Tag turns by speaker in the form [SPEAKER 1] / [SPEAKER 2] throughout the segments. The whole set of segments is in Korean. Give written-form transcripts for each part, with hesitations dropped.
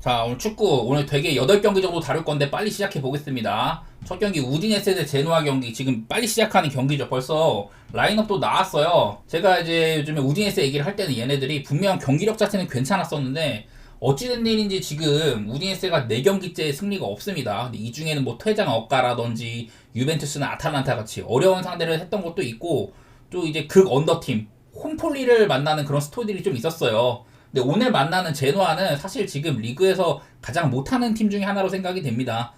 [SPEAKER 1] 자, 오늘 축구 오늘 되게 8경기 정도 다룰 건데 빨리 시작해 보겠습니다. 첫 경기 우디네세 대 제노아 경기 지금 빨리 시작하는 경기죠. 벌써 라인업도 나왔어요. 제가 이제 요즘에 우디네세 얘기를 할 때는 얘네들이 분명 경기력 자체는 괜찮았었는데 어찌된 일인지 지금 우디네세가 4경기째 승리가 없습니다. 근데 이 중에는 뭐 퇴장 억가라든지 유벤투스나 아탈란타 같이 어려운 상대를 했던 것도 있고 또 이제 극 언더팀 홈폴리를 만나는 그런 스토리들이 좀 있었어요. 근데 오늘 만나는 제노아는 사실 지금 리그에서 가장 못하는 팀 중에 하나로 생각이 됩니다.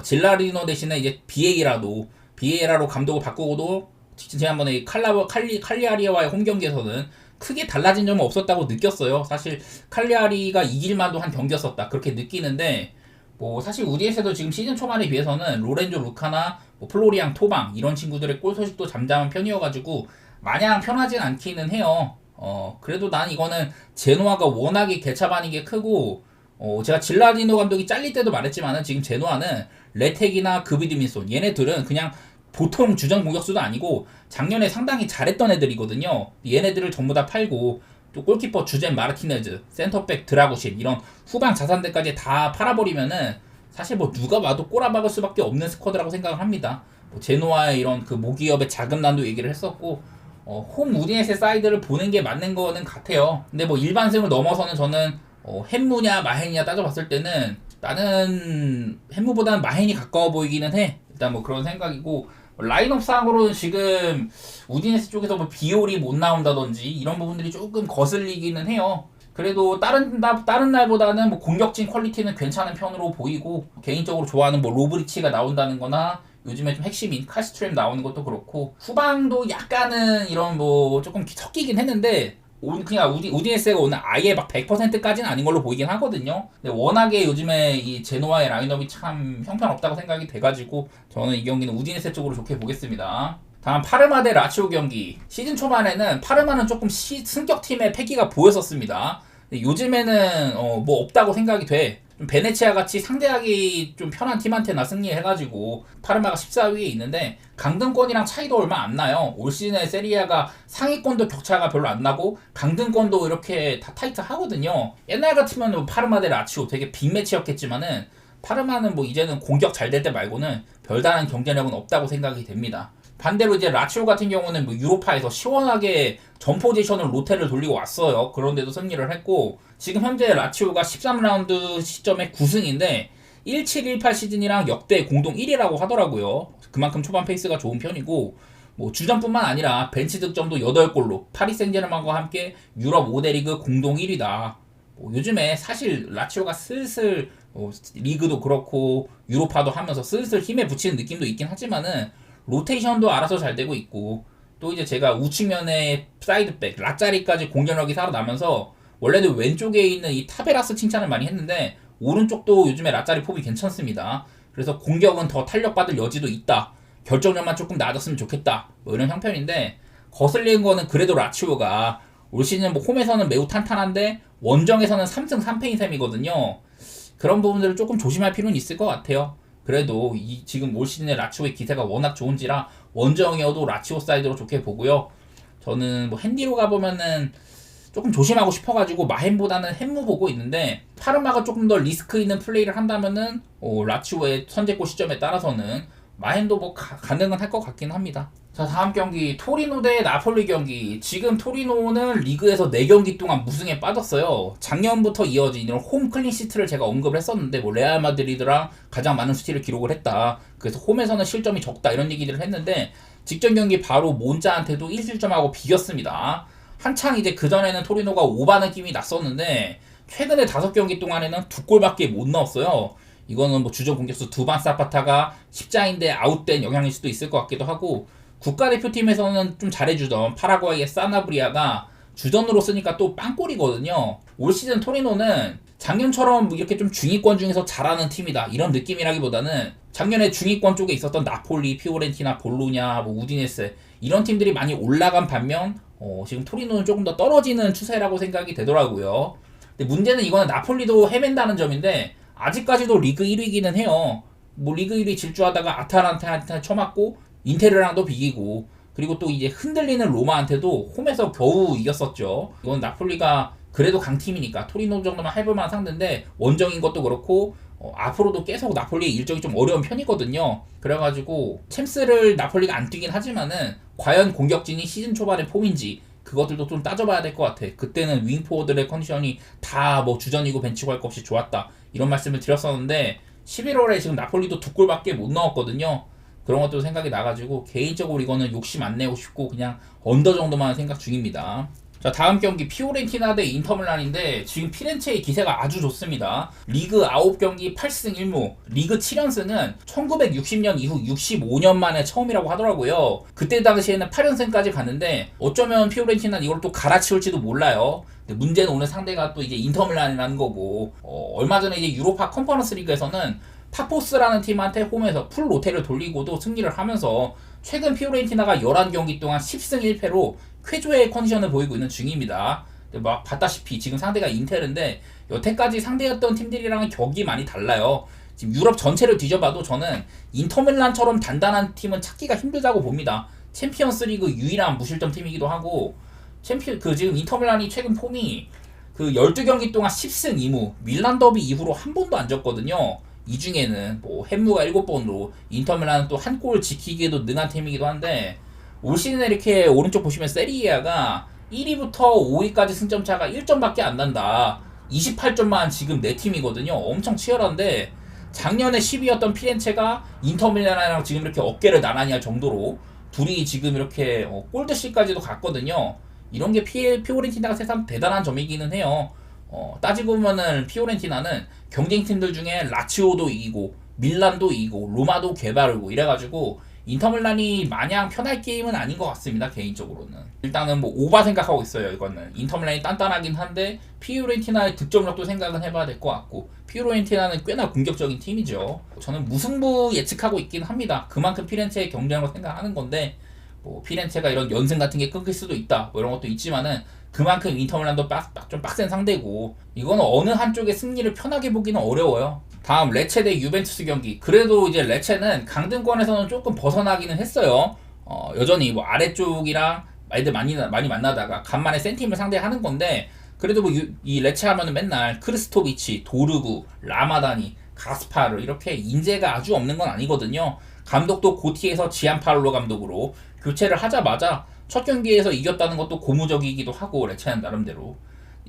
[SPEAKER 1] 질라리노 대신에 이제 비에이라로 감독을 바꾸고도 지난번에 칼리아리와의 홈 경기에서는 크게 달라진 점은 없었다고 느꼈어요. 사실 칼리아리가 이길 만도 한 경기였었다 그렇게 느끼는데 뭐 사실 우디에서도 지금 시즌 초반에 비해서는 로렌조 루카나 뭐 플로리앙 토방 이런 친구들의 골 소식도 잠잠한 편이어가지고 마냥 편하진 않기는 해요. 그래도 난 이거는 제노아가 워낙에 개차반인 게 크고, 제가 질라디노 감독이 잘릴 때도 말했지만은 지금 제노아는 레텍이나 그비드민손 얘네들은 그냥 보통 주전 공격수도 아니고 작년에 상당히 잘했던 애들이거든요. 얘네들을 전부 다 팔고 또 골키퍼 주젠 마르티네즈, 센터백 드라구신 이런 후방 자산들까지 다 팔아버리면은 사실 뭐 누가 봐도 꼬라박을 수밖에 없는 스쿼드라고 생각을 합니다. 뭐 제노아의 이런 그 모기업의 자금난도 얘기를 했었고 홈 우디네세 사이드를 보는 게 맞는 거는 같아요. 근데 뭐 일반승을 넘어서는 저는 햄무냐 마헨이냐 따져봤을 때는 나는 햄무보다는 마헨이 가까워 보이기는 해. 일단 뭐 그런 생각이고 라인업상으로는 지금 우디네세 쪽에서 뭐 비올이 못 나온다든지 이런 부분들이 조금 거슬리기는 해요. 그래도 다른 날보다는 뭐 공격진 퀄리티는 괜찮은 편으로 보이고 개인적으로 좋아하는 뭐 로브리치가 나온다는 거나 요즘에 좀 핵심인 칼스트렘 나오는 것도 그렇고 후방도 약간은 이런 뭐 조금 섞이긴 했는데 그냥 우디네스가 오늘 아예 막 100%까지는 아닌 걸로 보이긴 하거든요. 근데 워낙에 요즘에 이 제노아의 라인업이 참 형편없다고 생각이 돼가지고 저는 이 경기는 우디네스 쪽으로 좋게 보겠습니다. 다음 파르마 대 라치오 경기. 시즌 초반에는 파르마는 조금 승격팀의 패기가 보였었습니다. 근데 요즘에는 뭐 없다고 생각이 돼. 좀 베네치아 같이 상대하기 좀 편한 팀한테나 승리해가지고 파르마가 14위에 있는데 강등권이랑 차이도 얼마 안 나요. 올 시즌에 세리아가 상위권도 격차가 별로 안 나고 강등권도 이렇게 다 타이트하거든요. 옛날 같으면 뭐 파르마 대 라치오 되게 빅매치였겠지만은 파르마는 뭐 이제는 공격 잘 될 때 말고는 별다른 경쟁력은 없다고 생각이 됩니다. 반대로 이제 라치오 같은 경우는 뭐 유로파에서 시원하게 전 포지션을 로테를 돌리고 왔어요. 그런데도 승리를 했고 지금 현재 라치오가 13라운드 시점에 9승인데 17-18 시즌이랑 역대 공동 1위라고 하더라고요. 그만큼 초반 페이스가 좋은 편이고 뭐 주전뿐만 아니라 벤치 득점도 8골로 파리 생제르맹과 함께 유럽 5대 리그 공동 1위다. 뭐 요즘에 사실 라치오가 슬슬 리그도 그렇고 유로파도 하면서 슬슬 힘에 붙이는 느낌도 있긴 하지만은 로테이션도 알아서 잘 되고 있고 또 이제 제가 우측면에 사이드백 라짜리까지 공격력이 살아나면서 원래는 왼쪽에 있는 이 타베라스 칭찬을 많이 했는데 오른쪽도 요즘에 라짜리 폼이 괜찮습니다. 그래서 공격은 더 탄력받을 여지도 있다. 결정력만 조금 나아졌으면 좋겠다. 뭐 이런 형편인데 거슬리는 거는 그래도 라치오가 올 시즌 뭐 홈에서는 매우 탄탄한데 원정에서는 3승 3패인 셈이거든요. 그런 부분들을 조금 조심할 필요는 있을 것 같아요. 그래도 지금 올 시즌에 라치오의 기세가 워낙 좋은지라 원정이어도 라치오 사이드로 좋게 보고요. 저는 뭐 핸디로 가보면은 조금 조심하고 싶어가지고 마헨보다는 햄무 보고 있는데 파르마가 조금 더 리스크 있는 플레이를 한다면은 라치오의 선제골 시점에 따라서는 마헨도 뭐 가능은 할 것 같긴 합니다. 자, 다음 경기 토리노 대 나폴리 경기. 지금 토리노는 리그에서 4경기 동안 무승에 빠졌어요. 작년부터 이어진 이런 홈 클린시트를 제가 언급을 했었는데 뭐 레알 마드리드랑 가장 많은 수치를 기록을 했다. 그래서 홈에서는 실점이 적다 이런 얘기들을 했는데 직전 경기 바로 몬자한테도 1실점하고 비겼습니다. 한창 이제 그전에는 토리노가 오바는 느낌이 났었는데 최근에 5경기 동안에는 2골밖에 못 넣었어요. 이거는 뭐 주전 공격수 두반 사파타가 십자인대 아웃된 영향일 수도 있을 것 같기도 하고 국가대표팀에서는 좀 잘해주던 파라과이의 사나브리아가 주전으로 쓰니까 또 빵골이거든요. 올 시즌 토리노는 작년처럼 이렇게 좀 중위권 중에서 잘하는 팀이다 이런 느낌이라기보다는 작년에 중위권 쪽에 있었던 나폴리, 피오렌티나, 볼로냐, 뭐 우디네스 이런 팀들이 많이 올라간 반면 지금 토리노는 조금 더 떨어지는 추세라고 생각이 되더라고요. 근데 문제는 이거는 나폴리도 헤맨다는 점인데 아직까지도 리그 1위기는 해요. 뭐 리그 1위 질주하다가 아탈란타한테 쳐맞고 인테르랑도 비기고 그리고 또 이제 흔들리는 로마한테도 홈에서 겨우 이겼었죠. 이건 나폴리가 그래도 강팀이니까 토리노 정도만 해볼만한 상대인데 원정인 것도 그렇고 앞으로도 계속 나폴리 일정이 좀 어려운 편이거든요. 그래가지고 챔스를 나폴리가 안 뛰긴 하지만은 과연 공격진이 시즌 초반의 폼인지 그것들도 좀 따져봐야 될 것 같아. 그때는 윙포워드의 컨디션이 다 뭐 주전이고 벤치고 할 것 없이 좋았다 이런 말씀을 드렸었는데 11월에 지금 나폴리도 2골밖에 못 넣었거든요. 그런 것도 생각이 나가지고 개인적으로 이거는 욕심 안 내고 싶고 그냥 언더 정도만 생각 중입니다. 자, 다음 경기 피오렌티나 대 인터밀란인데 지금 피렌체의 기세가 아주 좋습니다. 리그 9경기 8승 1무, 리그 7연승은 1960년 이후 65년 만에 처음이라고 하더라고요. 그때 당시에는 8연승까지 갔는데 어쩌면 피오렌티나는 이걸 또 갈아치울지도 몰라요. 근데 문제는 오늘 상대가 또 이제 인터밀란이라는 거고 얼마 전에 이제 유로파 컨퍼런스 리그에서는 파포스라는 팀한테 홈에서 풀 로테를 돌리고도 승리를 하면서 최근 피오렌티나가 11경기 동안 10승 1패로 쾌조의 컨디션을 보이고 있는 중입니다. 막 봤다시피 지금 상대가 인텔인데 여태까지 상대였던 팀들이랑은 격이 많이 달라요. 지금 유럽 전체를 뒤져봐도 저는 인터밀란처럼 단단한 팀은 찾기가 힘들다고 봅니다. 챔피언스리그 유일한 무실점 팀이기도 하고 지금 인터밀란이 최근 폼이 12경기 동안 10승 2무 밀란 더비 이후로 한 번도 안 졌거든요. 이 중에는 뭐 햄무가 7번으로 인터밀란은 또 한 골 지키기에도 능한 팀이기도 한데 올 시즌에 이렇게 오른쪽 보시면 세리에아가 1위부터 5위까지 승점차가 1점밖에 안 난다. 28점만 지금 4팀이거든요. 엄청 치열한데 작년에 10위였던 피렌체가 인터밀란이랑 지금 이렇게 어깨를 나란히 할 정도로 둘이 지금 이렇게 골드실까지도 갔거든요. 이런 게 피오렌티나가 세상 대단한 점이기는 해요. 따지고 보면은 피오렌티나는 경쟁팀들 중에 라치오도 이기고 밀란도 이기고 로마도 개바르고 이래가지고 인터밀란이 마냥 편할 게임은 아닌 것 같습니다. 개인적으로는 일단은 뭐 오바 생각하고 있어요. 이거는 인터밀란이 단단하긴 한데 피오렌티나의 득점력도 생각은 해봐야 될 것 같고 피오렌티나는 꽤나 공격적인 팀이죠. 저는 무승부 예측하고 있긴 합니다. 그만큼 피렌체의 경쟁으로 생각하는 건데 뭐 피렌체가 이런 연승 같은 게 끊길 수도 있다 뭐 이런 것도 있지만은 그만큼 인터밀란도 좀 빡센 상대고 이거는 어느 한쪽의 승리를 편하게 보기는 어려워요. 다음 레체 대 유벤투스 경기. 그래도 이제 레체는 강등권에서는 조금 벗어나기는 했어요. 여전히 뭐 아래쪽이랑 애들 많이 만나다가 간만에 센 팀을 상대하는 건데 그래도 뭐 이 레체 하면은 맨날 크리스토비치, 도르구, 라마다니, 가스파르 이렇게 인재가 아주 없는 건 아니거든요. 감독도 고티에서 지안팔로 감독으로 교체를 하자마자 첫 경기에서 이겼다는 것도 고무적이기도 하고 레체는 나름대로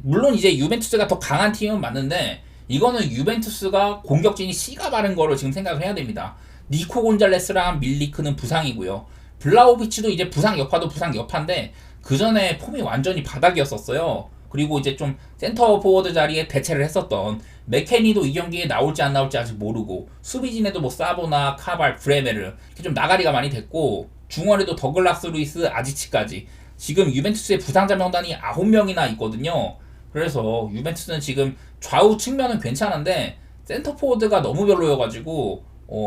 [SPEAKER 1] 물론 이제 유벤투스가 더 강한 팀은 맞는데 이거는 유벤투스가 공격진이 씨가 마른 거를 지금 생각을 해야 됩니다. 니코 곤잘레스랑 밀리크는 부상이고요. 블라호비치도 이제 부상 여파도 부상 여파인데 그 전에 폼이 완전히 바닥이었었어요. 그리고 이제 좀 센터 포워드 자리에 대체를 했었던 맥케니도 이 경기에 나올지 안 나올지 아직 모르고 수비진에도 뭐 사보나, 카발, 브레메르 이렇게 좀 나가리가 많이 됐고 중원에도 더글라스 루이스, 아지치까지 지금 유벤투스의 부상자 명단이 9명이나 있거든요. 그래서 유벤투스는 지금 좌우 측면은 괜찮은데 센터 포워드가 너무 별로여가지고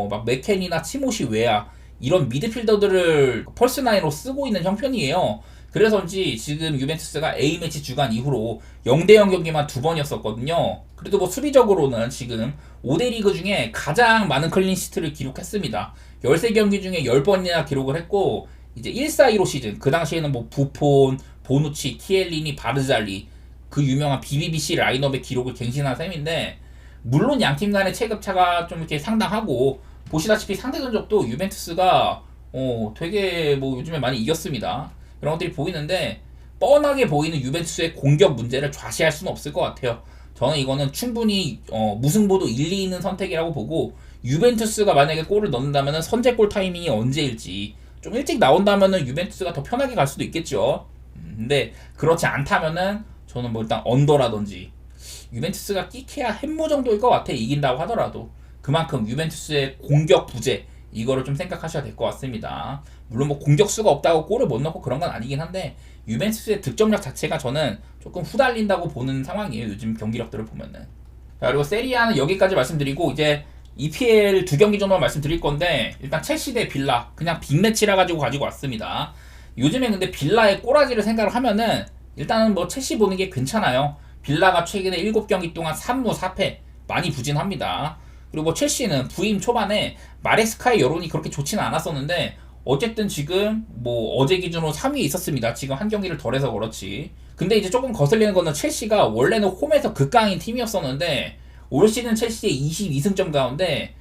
[SPEAKER 1] 막 맥켄이나 티모시 웨아 이런 미드필더들을 펄스9로 쓰고 있는 형편이에요. 그래서인지 지금 유벤투스가 A매치 주간 이후로 0대0 경기만 2번이었었거든요. 그래도 뭐 수비적으로는 지금 5대 리그 중에 가장 많은 클린시트를 기록했습니다. 13경기 중에 10번이나 기록을 했고 이제 1-4-2로 시즌 그 당시에는 뭐 부폰, 보누치, 키엘리니, 바르잘리 그 유명한 BBBC 라인업의 기록을 갱신한 셈인데 물론 양팀 간의 체급차가 좀 이렇게 상당하고 보시다시피 상대 전적도 유벤투스가 되게 뭐 요즘에 많이 이겼습니다. 이런 것들이 보이는데 뻔하게 보이는 유벤투스의 공격 문제를 좌시할 수는 없을 것 같아요. 저는 이거는 충분히 무승부도 일리 있는 선택이라고 보고 유벤투스가 만약에 골을 넣는다면 선제골 타이밍이 언제일지 좀 일찍 나온다면 유벤투스가 더 편하게 갈 수도 있겠죠. 근데 그렇지 않다면은 저는 뭐 일단 언더라든지 유벤투스가 끼케야 햄무 정도일 것 같아. 이긴다고 하더라도 그만큼 유벤투스의 공격 부재 이거를 좀 생각하셔야 될 것 같습니다. 물론 뭐 공격수가 없다고 골을 못 넣고 그런 건 아니긴 한데 유벤투스의 득점력 자체가 저는 조금 후달린다고 보는 상황이에요. 요즘 경기력들을 보면은. 자, 그리고 세리아는 여기까지 말씀드리고 이제 EPL 2경기 정도만 말씀드릴 건데 일단 첼시 대 빌라 그냥 빅매치라 가지고 왔습니다. 요즘에 근데 빌라의 꼬라지를 생각을 하면은 일단은 뭐 첼시 보는 게 괜찮아요. 빌라가 최근에 7경기 동안 3무 4패 많이 부진합니다. 그리고 뭐 첼시는 부임 초반에 마레스카의 여론이 그렇게 좋지는 않았었는데 어쨌든 지금 뭐 어제 기준으로 3위에 있었습니다. 지금 한 경기를 덜해서 그렇지. 근데 이제 조금 거슬리는 거는 첼시가 원래는 홈에서 극강인 팀이었었는데 올 시즌 첼시의 22승점 가운데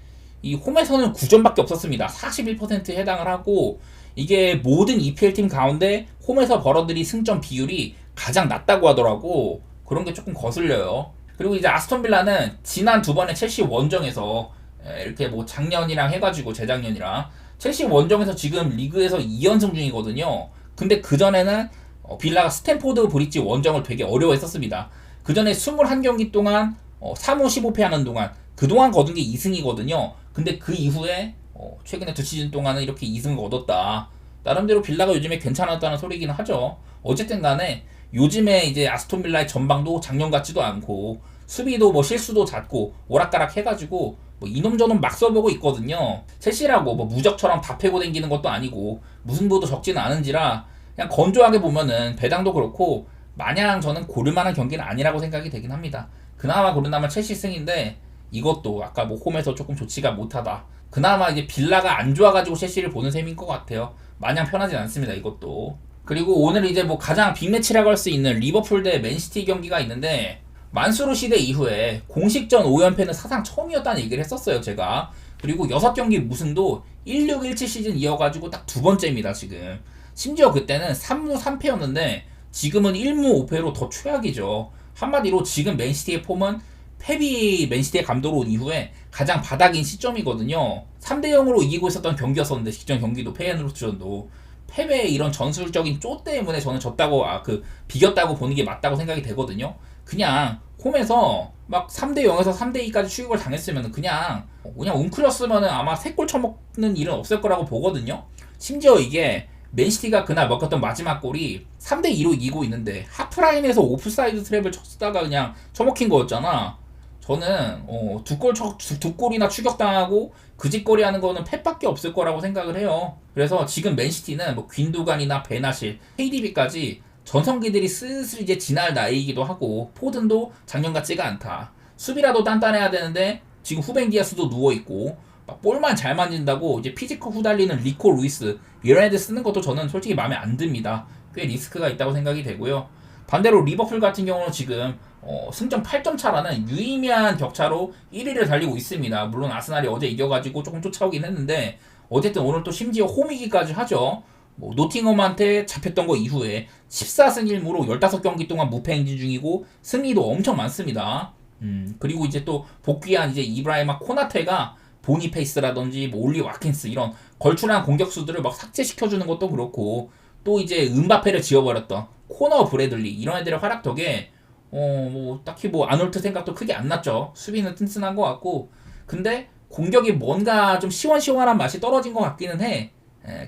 [SPEAKER 1] 이 홈에서는 9점밖에 없었습니다. 41%에 해당을 하고 이게 모든 EPL 팀 가운데 홈에서 벌어들인 승점 비율이 가장 낮다고 하더라고. 그런 게 조금 거슬려요. 그리고 이제 아스톤 빌라는 지난 두 번의 첼시 원정에서 이렇게 뭐 작년이랑 해가지고 재작년이랑 첼시 원정에서 지금 리그에서 2연승 중이거든요. 근데 그전에는 빌라가 스탠포드 브릿지 원정을 되게 어려워했었습니다. 그전에 21경기 동안 3무 15패 하는 동안 그동안 거둔 게 2승이거든요. 근데 그 이후에 최근에 두 시즌 동안은 이렇게 2승을 얻었다. 나름대로 빌라가 요즘에 괜찮았다는 소리긴 하죠. 어쨌든 간에 요즘에 이제 아스톤 빌라의 전방도 작년 같지도 않고 수비도 뭐 실수도 잦고 오락가락 해가지고 뭐 이놈 저놈 막 써보고 있거든요. 첼시라고 뭐 무적처럼 다 패고 댕기는 것도 아니고 무승부도 적지는 않은지라 그냥 건조하게 보면은 배당도 그렇고 마냥 저는 고를만한 경기는 아니라고 생각이 되긴 합니다. 그나마 고른다면 첼시 승인데 이것도 아까 뭐 홈에서 조금 좋지가 못하다. 그나마 이제 빌라가 안 좋아가지고 첼시를 보는 셈인 것 같아요. 마냥 편하진 않습니다 이것도. 그리고 오늘 이제 뭐 가장 빅매치라고 할 수 있는 리버풀 대 맨시티 경기가 있는데 만수르 시대 이후에 공식전 5연패는 사상 처음이었다는 얘기를 했었어요 제가. 그리고 6경기 무승도 1617 시즌 이어가지고 딱 두 번째입니다 지금. 심지어 그때는 3무 3패였는데 지금은 1무 5패로 더 최악이죠. 한마디로 지금 맨시티의 폼은 페비 맨시티의 감독으로 온 이후에 가장 바닥인 시점이거든요. 3대0으로 이기고 있었던 경기였었는데 직전 경기도 페이에노르트전도 패배의 이런 전술적인 쪼 때문에 저는 졌다고 비겼다고 보는 게 맞다고 생각이 되거든요. 그냥 홈에서 막 3대0에서 3대2까지 추격을 당했으면 그냥 웅크렸으면 아마 3골 쳐먹는 일은 없을 거라고 보거든요. 심지어 이게 맨시티가 그날 먹었던 마지막 골이 3대2로 이기고 있는데 하프라인에서 오프사이드 트랩을 쳤다가 그냥 쳐먹힌 거였잖아. 저는 두 골이나 추격당하고 그 짓거리 하는 거는 패밖에 없을 거라고 생각을 해요. 그래서 지금 맨시티는 뭐 귄두간이나 베나실, KDB까지 전성기들이 슬슬 이제 지날 나이이기도 하고 포든도 작년 같지가 않다. 수비라도 단단해야 되는데 지금 후벤 디아스도 누워있고 막 볼만 잘 만진다고 이제 피지컬 후달리는 리코 루이스 이런 애들 쓰는 것도 저는 솔직히 마음에 안 듭니다. 꽤 리스크가 있다고 생각이 되고요. 반대로 리버풀 같은 경우는 지금 승점 8점 차라는 유의미한 격차로 1위를 달리고 있습니다. 물론 아스날이 어제 이겨가지고 조금 쫓아오긴 했는데 어쨌든 오늘 또 심지어 홈이기까지 하죠. 뭐 노팅엄한테 잡혔던 거 이후에 14승 1무로 15경기 동안 무패 행진 중이고 승리도 엄청 많습니다. 그리고 이제 또 복귀한 이제 이브라이마 코나테가 보니페이스라든지 뭐 올리 와킨스 이런 걸출한 공격수들을 막 삭제시켜주는 것도 그렇고 또 이제 은바페를 지워버렸던 코너 브래들리 이런 애들의 활약 덕에 뭐 딱히 뭐 아놀트 생각도 크게 안 났죠. 수비는 튼튼한 것 같고 근데 공격이 뭔가 좀 시원시원한 맛이 떨어진 것 같기는 해.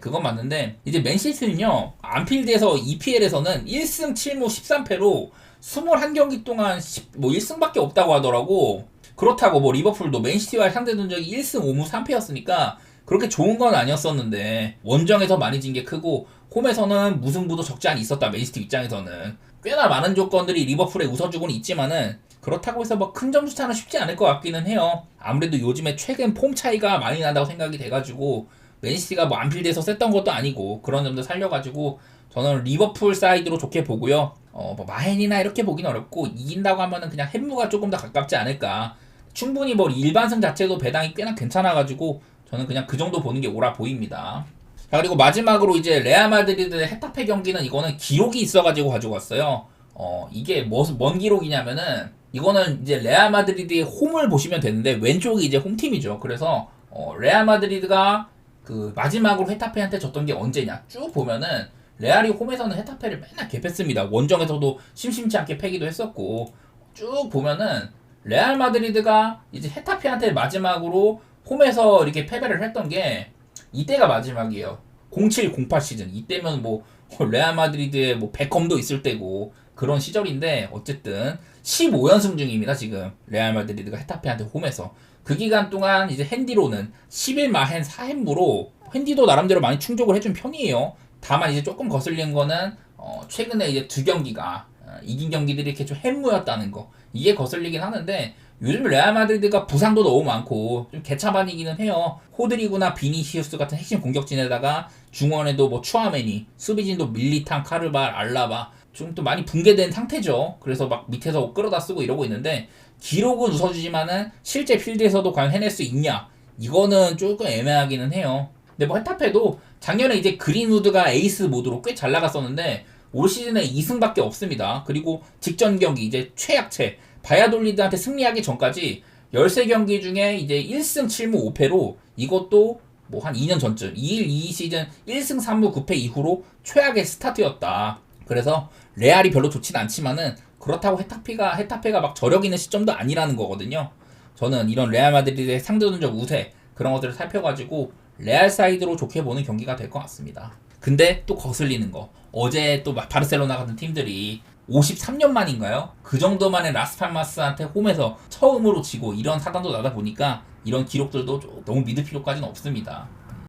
[SPEAKER 1] 그건 맞는데 이제 맨시티는요 안필드에서 EPL에서는 1승 7무 13패로 21경기 동안 1승밖에 없다고 하더라고. 그렇다고 뭐 리버풀도 맨시티와 상대된 적이 1승 5무 3패였으니까 그렇게 좋은 건 아니었었는데 원정에서 많이 진 게 크고 홈에서는 무승부도 적지 않이 있었다. 맨시티 입장에서는 꽤나 많은 조건들이 리버풀에 웃어주고는 있지만은 그렇다고 해서 뭐 큰 점수 차는 쉽지 않을 것 같기는 해요. 아무래도 요즘에 최근 폼 차이가 많이 난다고 생각이 돼가지고 맨시티가 뭐 안필드에서 셌던 것도 아니고 그런 점도 살려가지고 저는 리버풀 사이드로 좋게 보고요. 뭐 마헨이나 이렇게 보긴 어렵고 이긴다고 하면은 그냥 햄무가 조금 더 가깝지 않을까. 충분히 뭐 일반승 자체도 배당이 꽤나 괜찮아가지고 저는 그냥 그 정도 보는 게 옳아 보입니다. 자 그리고 마지막으로 이제 레알 마드리드 헤타페 경기는 이거는 기록이 있어가지고 가지고 왔어요. 이게 뭔 기록이냐면은 이거는 이제 레알 마드리드의 홈을 보시면 되는데 왼쪽이 이제 홈팀이죠. 그래서 레알 마드리드가 그 마지막으로 헤타페한테 졌던 게 언제냐 쭉 보면은 레알이 홈에서는 헤타페를 맨날 개패습니다. 원정에서도 심심치 않게 패기도 했었고 쭉 보면은 레알 마드리드가 이제 헤타페한테 마지막으로 홈에서 이렇게 패배를 했던 게 이때가 마지막이에요. 07-08 시즌. 이때면 뭐 레알 마드리드에 뭐 베컴도 있을 때고 그런 시절인데 어쨌든 15연승 중입니다. 지금 레알 마드리드가 헤타페한테 홈에서. 그 기간 동안 이제 핸디로는 11마헨 4햄무로 핸디도 나름대로 많이 충족을 해준 편이에요. 다만 이제 조금 거슬리는 거는 최근에 이제 두 경기가 이긴 경기들이 이렇게 좀 햄무였다는 거 이게 거슬리긴 하는데 요즘 레알 마드리드가 부상도 너무 많고 좀 개차반이기는 해요. 호드리구나 비니시우스 같은 핵심 공격진에다가 중원에도 뭐 추아메니, 수비진도 밀리탄, 카르발, 알라바 좀 또 많이 붕괴된 상태죠. 그래서 막 밑에서 끌어다 쓰고 이러고 있는데 기록은 웃어주지만은 실제 필드에서도 과연 해낼 수 있냐? 이거는 조금 애매하기는 해요. 근데 뭐 헤타페도 작년에 이제 그린우드가 에이스 모드로 꽤 잘 나갔었는데 올 시즌에 2승밖에 없습니다. 그리고 직전 경기 이제 최약체 바야돌리드한테 승리하기 전까지 13경기 중에 이제 1승 7무 5패로 이것도 뭐 한 2년 전쯤 2 시즌 1승 3무 9패 이후로 최악의 스타트였다. 그래서 레알이 별로 좋진 않지만은 그렇다고 헤타페가 막 저력 있는 시점도 아니라는 거거든요. 저는 이런 레알 마드리드의 상대전적 우세 그런 것들을 살펴가지고 레알 사이드로 좋게 보는 경기가 될 것 같습니다. 근데 또 거슬리는 거 어제 또 막 바르셀로나 같은 팀들이 53년 만인가요? 그 정도 만에 라스팔마스한테 홈에서 처음으로 지고 이런 사단도 나다 보니까 이런 기록들도 너무 믿을 필요까지는 없습니다.